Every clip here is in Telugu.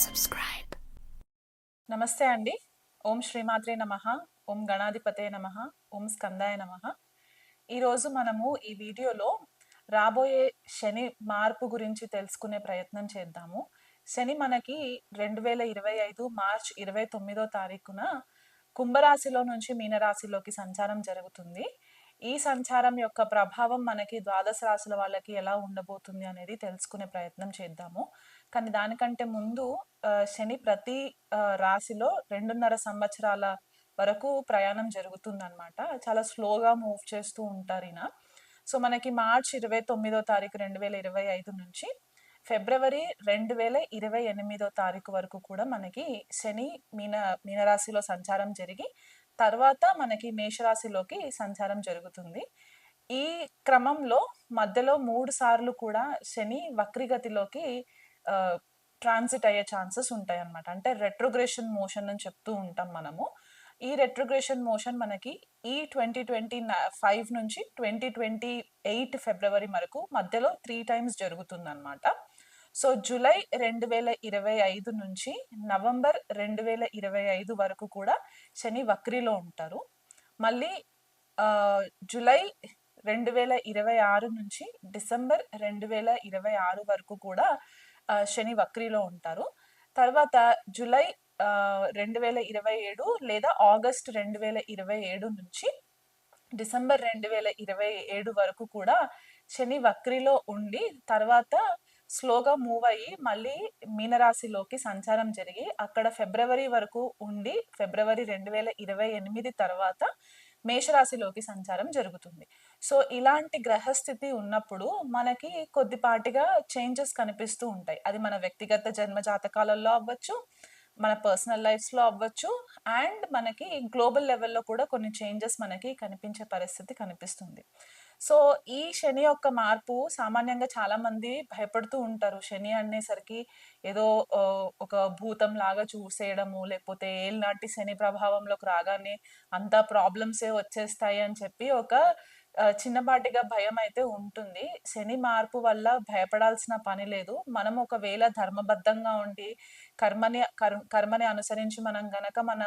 subscribe. నమస్తే అండి. ఓం శ్రీమాత్రే నమః, ఓం గణాధిపతే నమః, ఓం స్కందాయ నమః. ఈరోజు మనము ఈ వీడియోలో రాబోయే శని మార్పు గురించి తెలుసుకునే ప్రయత్నం చేద్దాము. శని మనకి 2025 మార్చ్ 29వ తారీఖున కుంభరాశిలో నుంచి మీనరాశిలోకి సంచారం జరుగుతుంది. ఈ సంచారం యొక్క ప్రభావం మనకి ద్వాదశ రాశుల వాళ్ళకి ఎలా ఉండబోతుంది అనేది తెలుసుకునే ప్రయత్నం చేద్దాము. కానీ దానికంటే ముందు శని ప్రతి రాశిలో 2.5 సంవత్సరాల వరకు ప్రయాణం జరుగుతుందన్నమాట. చాలా స్లోగా మూవ్ చేస్తూ ఉంటారు ఈయన. సో మనకి మార్చ్ 29వ తారీఖు 2025 నుంచి ఫిబ్రవరి 2028వ తారీఖు వరకు కూడా మనకి శని మీనరాశిలో సంచారం జరిగి తర్వాత మనకి మేషరాశిలోకి సంచారం జరుగుతుంది. ఈ క్రమంలో మధ్యలో 3 సార్లు కూడా శని వక్రిగతిలోకి ట్రాన్సిట్ అయ్యే ఛాన్సెస్ ఉంటాయి అన్నమాట. అంటే రెట్రోగ్రెషన్ మోషన్ అని చెప్తూ ఉంటాం మనము. ఈ రెట్రోగ్రెషన్ మోషన్ మనకి ఈ 2025 నుంచి 2028 ఫిబ్రవరి వరకు మధ్యలో 3 టైమ్స్ జరుగుతుంది అనమాట. సో జూలై 2025 నుంచి నవంబర్ 2025 వరకు కూడా శని వక్రిలో ఉంటారు. మళ్ళీ జూలై 2026 నుంచి డిసెంబర్ 2026 వరకు కూడా శని వక్రిలో ఉంటారు. తర్వాత జూలై 2027 లేదా ఆగస్ట్ 2027 నుంచి డిసెంబర్ 2027 వరకు కూడా శని వక్రిలో ఉండి తర్వాత స్లోగా మూవ్ అయ్యి మళ్ళీ మీనరాశిలోకి సంచారం జరిగి అక్కడ ఫిబ్రవరి వరకు ఉండి ఫిబ్రవరి 2028 తర్వాత మేషరాశిలోకి సంచారం జరుగుతుంది. సో ఇలాంటి గ్రహస్థితి ఉన్నప్పుడు మనకి కొద్దిపాటిగా చేంజెస్ కనిపిస్తూ ఉంటాయి. అది మన వ్యక్తిగత జన్మ జాతకాలలో అవ్వచ్చు, మన పర్సనల్ లైఫ్స్ లో అవ్వచ్చు, అండ్ మనకి గ్లోబల్ లెవెల్లో కూడా కొన్ని చేంజెస్ మనకి కనిపించే పరిస్థితి కనిపిస్తుంది. సో ఈ శని యొక్క మార్పు సామాన్యంగా చాలా మంది భయపడుతూ ఉంటారు. శని అనేసరికి ఏదో ఒక భూతం లాగా చూసేయడము, లేకపోతే ఏళ్ళనాటి శని ప్రభావంలోకి రాగానే అంతా ప్రాబ్లమ్సే వచ్చేస్తాయి అని చెప్పి ఒక చిన్నపాటిగా భయం అయితే ఉంటుంది. శని మార్పు వల్ల భయపడాల్సిన పని లేదు. మనం ఒకవేళ ధర్మబద్ధంగా ఉండి కర్మని అనుసరించి మనం గనక మన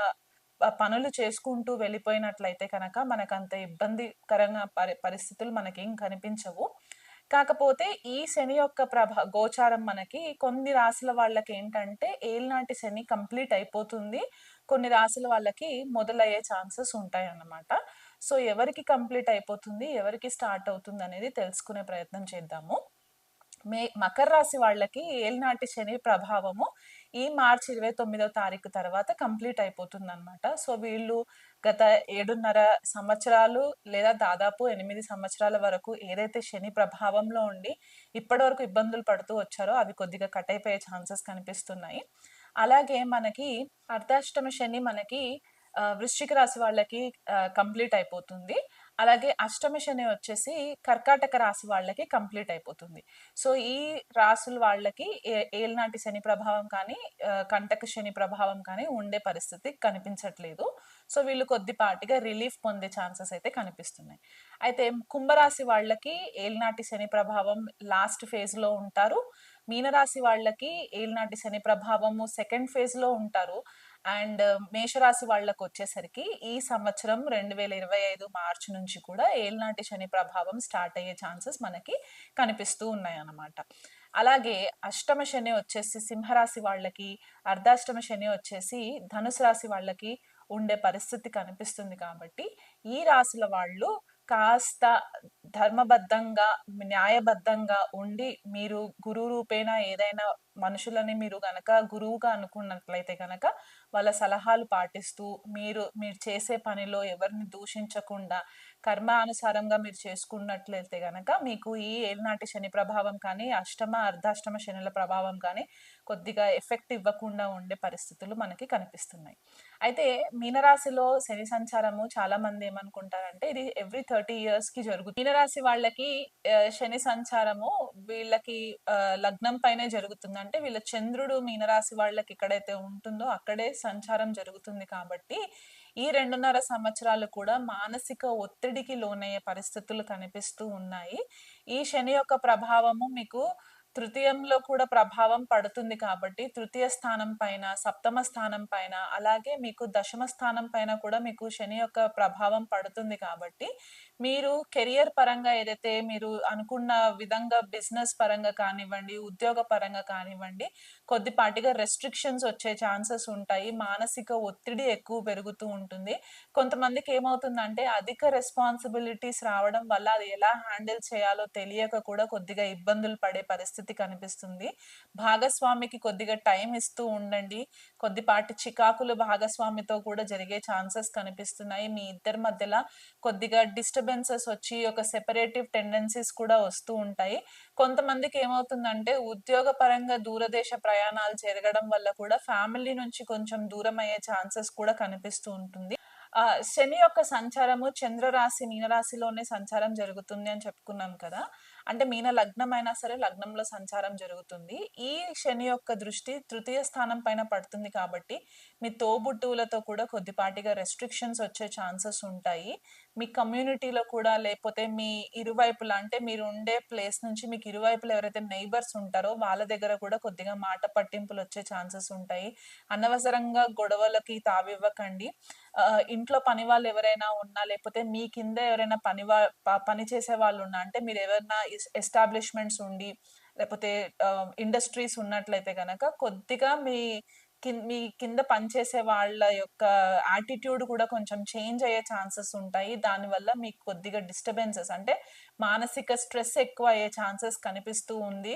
పనులు చేసుకుంటూ వెళ్ళిపోయినట్లయితే కనుక మనకు అంత ఇబ్బందికరంగా పరిస్థితులు మనకేం కనిపించవు. కాకపోతే ఈ శని యొక్క గోచారం మనకి కొన్ని రాశుల వాళ్ళకి ఏంటంటే ఏళ్ళనాటి శని కంప్లీట్ అయిపోతుంది, కొన్ని రాశుల వాళ్ళకి మొదలయ్యే ఛాన్సెస్ ఉంటాయి అన్నమాట. సో ఎవరికి కంప్లీట్ అయిపోతుంది, ఎవరికి స్టార్ట్ అవుతుంది అనేది తెలుసుకునే ప్రయత్నం చేద్దాము. మకర రాశి వాళ్ళకి ఏళ్ళనాటి శని ప్రభావము ఈ మార్చి 29వ తారీఖు తర్వాత కంప్లీట్ అయిపోతుంది అనమాట. సో వీళ్ళు గత 7.5 సంవత్సరాలు లేదా దాదాపు 8 సంవత్సరాల వరకు ఏదైతే శని ప్రభావంలో ఉండి ఇప్పటి వరకు ఇబ్బందులు పడుతూ వచ్చారో అవి కొద్దిగా కట్ అయిపోయే ఛాన్సెస్ కనిపిస్తున్నాయి. అలాగే మనకి అర్ధాష్టమ శని మనకి వృశ్చిక రాశి వాళ్ళకి కంప్లీట్ అయిపోతుంది. అలాగే అష్టమ శని వచ్చేసి కర్కాటక రాశి వాళ్ళకి కంప్లీట్ అయిపోతుంది. సో ఈ రాశుల వాళ్ళకి ఏళ్ళనాటి శని ప్రభావం కానీ కంటక శని ప్రభావం కానీ ఉండే పరిస్థితి కనిపించట్లేదు. సో వీళ్ళు కొద్దిపాటిగా రిలీఫ్ పొందే ఛాన్సెస్ అయితే కనిపిస్తున్నాయి. అయితే కుంభరాశి వాళ్ళకి ఏళ్ళనాటి శని ప్రభావం లాస్ట్ ఫేజ్ లో ఉంటారు. మీనరాశి వాళ్ళకి ఏళ్ళనాటి శని ప్రభావము సెకండ్ ఫేజ్ లో ఉంటారు. అండ్ మేషరాశి వాళ్ళకు వచ్చేసరికి ఈ సంవత్సరం 2025 మార్చి నుంచి కూడా ఏళ్ళనాటి శని ప్రభావం స్టార్ట్ అయ్యే ఛాన్సెస్ మనకి కనిపిస్తూ ఉన్నాయి అన్నమాట. అలాగే అష్టమ శని వచ్చేసి సింహరాశి వాళ్ళకి, అర్ధాష్టమ శని వచ్చేసి ధనుసు రాశి వాళ్ళకి ఉండే పరిస్థితి కనిపిస్తుంది. కాబట్టి ఈ రాశుల వాళ్ళు కాస్త ధర్మబద్ధంగా న్యాయబద్ధంగా ఉండి మీరు గురువు రూపేణ ఏదైనా మనుషులని మీరు గనక గురువుగా అనుకున్నట్లయితే గనక వాళ్ళ సలహాలు పాటిస్తూ మీరు చేసే పనిలో ఎవరిని దూషించకుండా కర్మానుసారంగా మీరు చేసుకున్నట్లయితే గనక మీకు ఈ ఏళ్ళనాటి శని ప్రభావం కానీ అష్టమ అర్ధాష్టమ శనుల ప్రభావం కానీ కొద్దిగా ఎఫెక్ట్ ఇవ్వకుండా ఉండే పరిస్థితులు మనకి కనిపిస్తున్నాయి. అయితే మీనరాశిలో శని సంచారము చాలా మంది ఏమనుకుంటారంటే ఇది ఎవ్రీ 30 years కి జరుగుతుంది. మీనరాశి వాళ్ళకి శని సంచారము వీళ్ళకి లగ్నం పైనే జరుగుతుంది. అంటే వీళ్ళ చంద్రుడు మీనరాశి వాళ్ళకి ఎక్కడైతే ఉంటుందో అక్కడే సంచారం జరుగుతుంది. కాబట్టి ఈ 2.5 సంవత్సరాలు కూడా మానసిక ఒత్తిడికి లోనయ్యే పరిస్థితులు కనిపిస్తూ ఉన్నాయి. ఈ శని యొక్క ప్రభావము మీకు తృతీయంలో కూడా ప్రభావం పడుతుంది కాబట్టి తృతీయ స్థానం పైన, సప్తమ స్థానం పైన, అలాగే మీకు దశమ స్థానం పైన కూడా మీకు శని యొక్క ప్రభావం పడుతుంది కాబట్టి మీరు కెరియర్ పరంగా ఏదైతే మీరు అనుకున్న విధంగా బిజినెస్ పరంగా కానివ్వండి, ఉద్యోగ పరంగా కానివ్వండి, కొద్దిపాటిగా రెస్ట్రిక్షన్స్ వచ్చే ఛాన్సెస్ ఉంటాయి. మానసిక ఒత్తిడి ఎక్కువ పెరుగుతూ ఉంటుంది. కొంతమందికి ఏమవుతుందంటే అధిక రెస్పాన్సిబిలిటీస్ రావడం వల్ల అది ఎలా హ్యాండిల్ చేయాలో తెలియక కూడా కొద్దిగా ఇబ్బందులు పడే పరిస్థితి కనిపిస్తుంది. భాగస్వామికి కొద్దిగా టైం ఇస్తూ ఉండండి. కొద్దిపాటి చికాకులు భాగస్వామితో కూడా జరిగే ఛాన్సెస్ కనిపిస్తున్నాయి. మీ ఇద్దరి మధ్యలో కొద్దిగా డిస్టర్బెన్సెస్ వచ్చి ఒక సెపరేటివ్ టెండెన్సీస్ కూడా వస్తూ ఉంటాయి. కొంతమందికి ఏమవుతుందంటే ఉద్యోగ పరంగా దూరదేశ ప్రయాణాలు జరగడం వల్ల కూడా ఫ్యామిలీ నుంచి కొంచెం దూరం అయ్యే ఛాన్సెస్ కూడా కనిపిస్తూ ఉంటుంది. శని యొక్క సంచారము చంద్రరాశి, మీనరాశిలోనే సంచారం జరుగుతుంది అని చెప్పుకున్నాం కదా! అంటే మీన లగ్నం అయినా సరే లగ్నంలో సంచారం జరుగుతుంది. ఈ శని యొక్క దృష్టి తృతీయ స్థానం పైన పడుతుంది కాబట్టి మీ తోబుట్టువులతో కూడా కొద్దిపాటిగా రెస్ట్రిక్షన్స్ వచ్చే ఛాన్సెస్ ఉంటాయి. మీ కమ్యూనిటీలో కూడా లేకపోతే మీ ఇరువైపులా అంటే మీరు ఉండే ప్లేస్ నుంచి మీకు ఇరువైపులా ఎవరైతే నైబర్స్ ఉంటారో వాళ్ళ దగ్గర కూడా కొద్దిగా మాట పట్టింపులు వచ్చే ఛాన్సెస్ ఉంటాయి. అనవసరంగా గొడవలకి తావివ్వకండి. ఇంట్లో పని వాళ్ళు ఎవరైనా ఉన్నా లేకపోతే మీ కింద ఎవరైనా పని చేసే వాళ్ళు ఉన్నా అంటే మీరు ఎవరైనా ఎస్టాబ్లిష్మెంట్స్ ఉండి లేకపోతే ఇండస్ట్రీస్ ఉన్నట్లయితే గనక కొద్దిగా మీ కింద పనిచేసే వాళ్ళ యొక్క యాటిట్యూడ్ కూడా కొంచెం చేంజ్ అయ్యే ఛాన్సెస్ ఉంటాయి. దానివల్ల మీకు కొద్దిగా డిస్టర్బెన్సెస్ అంటే మానసిక స్ట్రెస్ ఎక్కువ అయ్యే ఛాన్సెస్ కనిపిస్తూ ఉంది.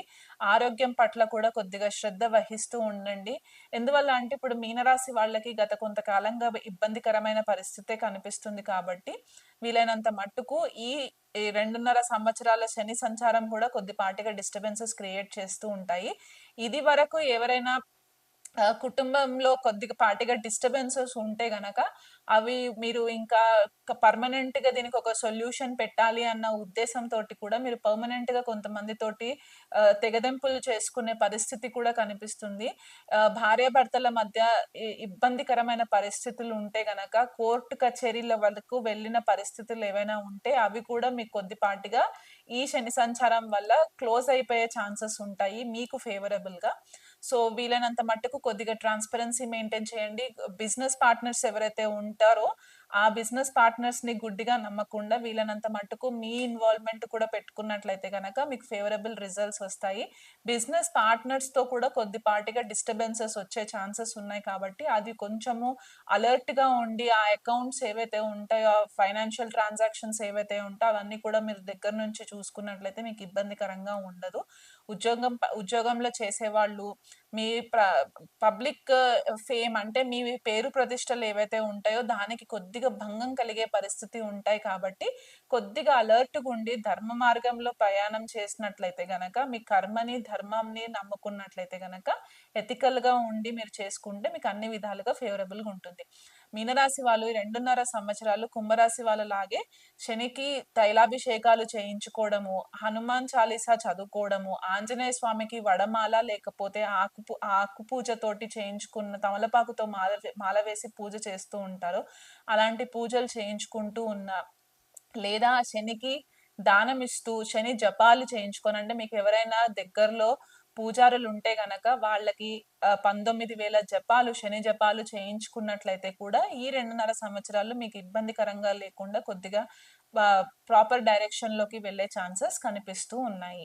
ఆరోగ్యం పట్ల కూడా కొద్దిగా శ్రద్ధ వహిస్తూ ఉండండి. ఎందువల్ల అంటే ఇప్పుడు మీనరాశి వాళ్ళకి గత కొంతకాలంగా ఇబ్బందికరమైన పరిస్థితే కనిపిస్తుంది కాబట్టి వీలైనంత మట్టుకు ఈ 2.5 సంవత్సరాల శని సంచారం కూడా కొద్దిపాటిగా డిస్టర్బెన్సెస్ క్రియేట్ చేస్తూ ఉంటాయి. ఇది వరకు ఎవరైనా కుటుంబంలో కొద్దిగా పాటిగా డిస్టర్బెన్సెస్ ఉంటే గనక అవి మీరు ఇంకా పర్మనెంట్ గా దీనికి ఒక సొల్యూషన్ పెట్టాలి అన్న ఉద్దేశంతోటి కూడా మీరు పర్మనెంట్ గా కొంతమందితోటి తెగదెంపులు చేసుకునే పరిస్థితి కూడా కనిపిస్తుంది. భార్యాభర్తల మధ్య ఇబ్బందికరమైన పరిస్థితులు ఉంటే గనక కోర్టు కచేరీల వరకు వెళ్ళిన పరిస్థితులు ఏవైనా ఉంటే అవి కూడా మీకు కొద్దిపాటిగా ఈ శని సంచారం వల్ల క్లోజ్ అయిపోయే ఛాన్సెస్ ఉంటాయి మీకు ఫేవరబుల్ గా. సో వీలైనంత మట్టుకు కొద్దిగా ట్రాన్స్పరెన్సీ మెయింటైన్ చేయండి. బిజినెస్ పార్ట్నర్స్ ఎవరైతే ఉంటారో ఆ బిజినెస్ పార్ట్నర్స్ ని గుడ్డిగా నమ్మకుండా వీలైనంత మట్టుకు మీ ఇన్వాల్వ్మెంట్ కూడా పెట్టుకున్నట్లయితే కనుక మీకు ఫేవరబుల్ రిజల్ట్స్ వస్తాయి. బిజినెస్ పార్ట్నర్స్ తో కూడా కొద్దిపాటిగా డిస్టర్బెన్సెస్ వచ్చే ఛాన్సెస్ ఉన్నాయి కాబట్టి అది కొంచెము అలర్ట్ గా ఉండి ఆ అకౌంట్స్ ఏవైతే ఉంటాయో ఫైనాన్షియల్ ట్రాన్సాక్షన్స్ ఏవైతే ఉంటాయో అవన్నీ కూడా మీరు దగ్గర నుంచి చూసుకున్నట్లయితే మీకు ఇబ్బందికరంగా ఉండదు. ఉద్యోగంలో చేసేవాళ్ళు మీ పబ్లిక్ ఫేమ్ అంటే మీ పేరు ప్రతిష్టలు ఏవైతే ఉంటాయో దానికి కొద్దిగా భంగం కలిగే పరిస్థితి ఉంటాయి కాబట్టి కొద్దిగా అలర్ట్ గా ఉండి ధర్మ మార్గంలో ప్రయాణం చేసినట్లయితే గనక మీ కర్మని ధర్మంని నమ్ముకున్నట్లయితే గనక ఎథికల్ గా ఉండి మీరు చేసుకుంటే మీకు అన్ని విధాలుగా ఫేవరబుల్ గా ఉంటుంది. మీనరాశి వాళ్ళు 2.5 సంవత్సరాలు కుంభరాశి వాళ్ళలాగే శనికి తైలాభిషేకాలు చేయించుకోవడము, హనుమాన్ చాలీసా చదువుకోవడము, ఆంజనేయ స్వామికి వడమాల లేకపోతే ఆకు పూజతోటి చేయించుకున్న తమలపాకుతో మాల వేసి పూజ చేస్తూ ఉంటారు. అలాంటి పూజలు చేయించుకుంటూ ఉన్న లేదా శనికి దానం ఇస్తూ శని జపాలు చేయించుకొని అంటే మీకు ఎవరైనా దగ్గరలో పూజారులు ఉంటే గనక వాళ్ళకి 19,000 జపాలు శని జపాలు చేయించుకున్నట్లయితే కూడా ఈ 2.5 సంవత్సరాలు మీకు ఇబ్బందికరంగా లేకుండా కొద్దిగా ప్రాపర్ డైరెక్షన్ లోకి వెళ్ళే ఛాన్సెస్ కనిపిస్తూ ఉన్నాయి.